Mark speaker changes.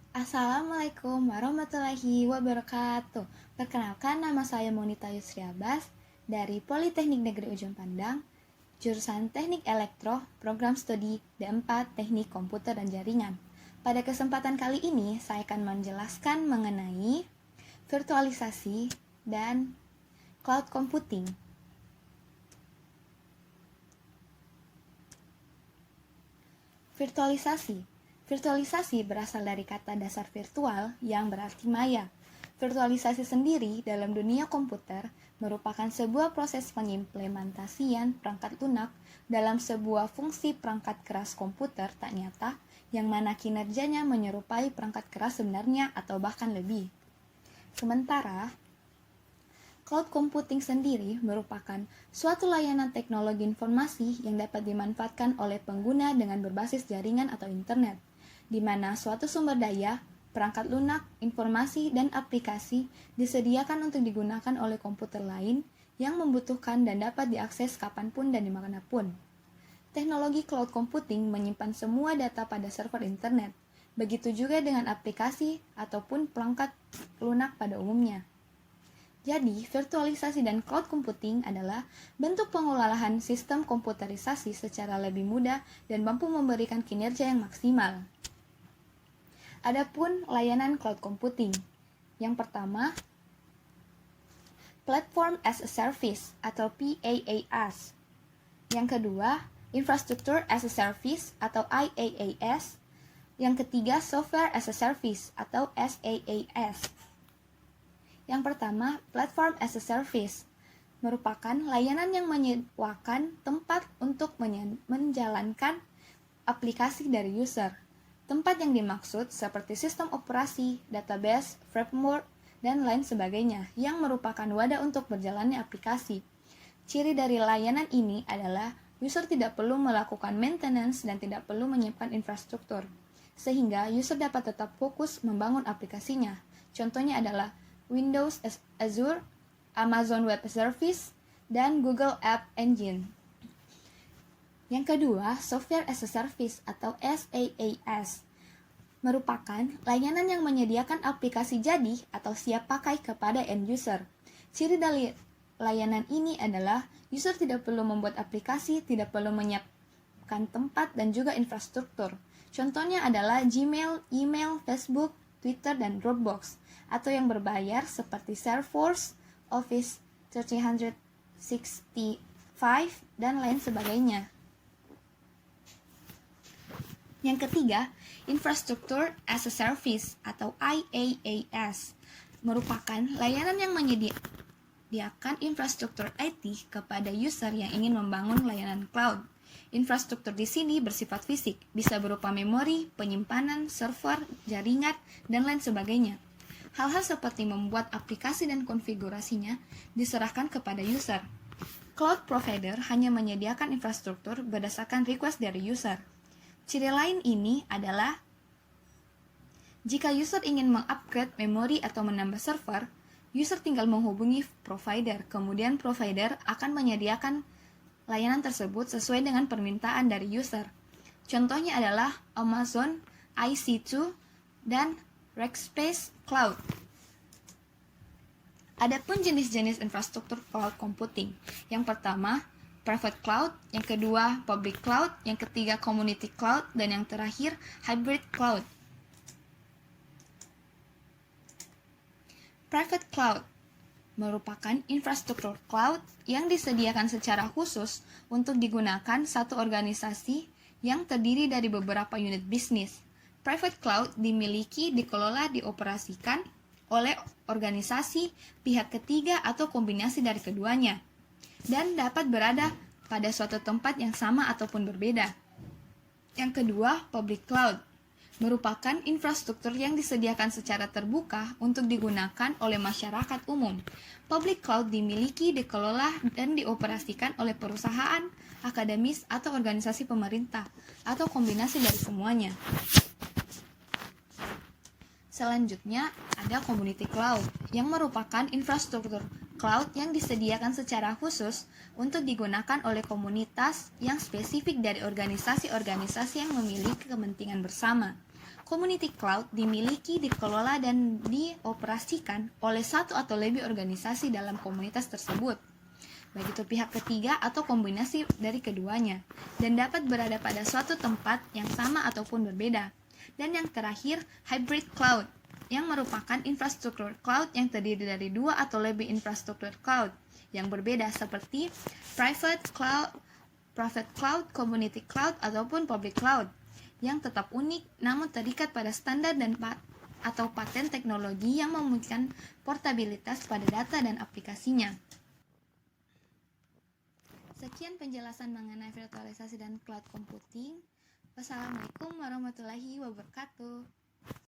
Speaker 1: Assalamualaikum warahmatullahi wabarakatuh. Perkenalkan, nama saya Monita Yusri Abbas dari Politeknik Negeri Ujung Pandang, jurusan Teknik Elektro, Program Studi D4 Teknik Komputer dan Jaringan. Pada kesempatan kali ini, saya akan menjelaskan mengenai virtualisasi dan cloud computing. Virtualisasi berasal dari kata dasar virtual yang berarti maya. Virtualisasi sendiri dalam dunia komputer merupakan sebuah proses pengimplementasian perangkat lunak dalam sebuah fungsi perangkat keras komputer tak nyata yang mana kinerjanya menyerupai perangkat keras sebenarnya atau bahkan lebih. Sementara, cloud computing sendiri merupakan suatu layanan teknologi informasi yang dapat dimanfaatkan oleh pengguna dengan berbasis jaringan atau internet, di mana suatu sumber daya, perangkat lunak, informasi, dan aplikasi disediakan untuk digunakan oleh komputer lain yang membutuhkan dan dapat diakses kapanpun dan dimanapun. Teknologi cloud computing menyimpan semua data pada server internet, begitu juga dengan aplikasi ataupun perangkat lunak pada umumnya. Jadi, virtualisasi dan cloud computing adalah bentuk pengelolaan sistem komputerisasi secara lebih mudah dan mampu memberikan kinerja yang maksimal. Adapun layanan cloud computing. Yang pertama, Platform as a Service atau PaaS. Yang kedua, Infrastructure as a Service atau IaaS. Yang ketiga, Software as a Service atau SaaS. Yang pertama, Platform as a Service merupakan layanan yang menyewakan tempat untuk menjalankan aplikasi dari user. Tempat yang dimaksud seperti sistem operasi, database, framework, dan lain sebagainya yang merupakan wadah untuk berjalannya aplikasi. Ciri dari layanan ini adalah user tidak perlu melakukan maintenance dan tidak perlu menyiapkan infrastruktur, sehingga user dapat tetap fokus membangun aplikasinya. Contohnya adalah Windows Azure, Amazon Web Service, dan Google App Engine. Yang kedua, Software as a Service atau SaaS merupakan layanan yang menyediakan aplikasi jadi atau siap pakai kepada end user. Ciri dari layanan ini adalah user tidak perlu membuat aplikasi, tidak perlu menyiapkan tempat dan juga infrastruktur. Contohnya adalah Gmail, email, Facebook, Twitter, dan Dropbox, atau yang berbayar seperti Salesforce, Office 365, dan lain sebagainya. Yang ketiga, Infrastructure as a Service atau IaaS merupakan layanan yang menyediakan infrastruktur IT kepada user yang ingin membangun layanan cloud. Infrastruktur di sini bersifat fisik, bisa berupa memori, penyimpanan, server, jaringan, dan lain sebagainya. Hal-hal seperti membuat aplikasi dan konfigurasinya diserahkan kepada user. Cloud provider hanya menyediakan infrastruktur berdasarkan request dari user. Ciri lain ini adalah jika user ingin mengupgrade memori atau menambah server, user tinggal menghubungi provider, kemudian provider akan menyediakan layanan tersebut sesuai dengan permintaan dari user. Contohnya adalah Amazon EC2 dan Rackspace Cloud. Adapun jenis-jenis infrastruktur cloud computing. Yang pertama, private cloud, yang kedua, public cloud, yang ketiga, community cloud, dan yang terakhir, hybrid cloud. Private cloud merupakan infrastruktur cloud yang disediakan secara khusus untuk digunakan satu organisasi yang terdiri dari beberapa unit bisnis. Private cloud dimiliki, dikelola, dioperasikan oleh organisasi, pihak ketiga, atau kombinasi dari keduanya, dan dapat berada pada suatu tempat yang sama ataupun berbeda. Yang kedua, public cloud merupakan infrastruktur yang disediakan secara terbuka untuk digunakan oleh masyarakat umum. Public cloud dimiliki, dikelola, dan dioperasikan oleh perusahaan, akademis, atau organisasi pemerintah, atau kombinasi dari semuanya. Selanjutnya, ada community cloud, yang merupakan infrastruktur cloud yang disediakan secara khusus untuk digunakan oleh komunitas yang spesifik dari organisasi-organisasi yang memiliki kepentingan bersama. Community cloud dimiliki, dikelola, dan dioperasikan oleh satu atau lebih organisasi dalam komunitas tersebut, baik itu pihak ketiga atau kombinasi dari keduanya, dan dapat berada pada suatu tempat yang sama ataupun berbeda. Dan yang terakhir, hybrid cloud, yang merupakan infrastruktur cloud yang terdiri dari dua atau lebih infrastruktur cloud yang berbeda seperti private cloud, community cloud, ataupun public cloud, yang tetap unik namun terikat pada standar dan atau paten teknologi yang memungkinkan portabilitas pada data dan aplikasinya. Sekian penjelasan mengenai virtualisasi dan cloud computing. Wassalamualaikum warahmatullahi wabarakatuh.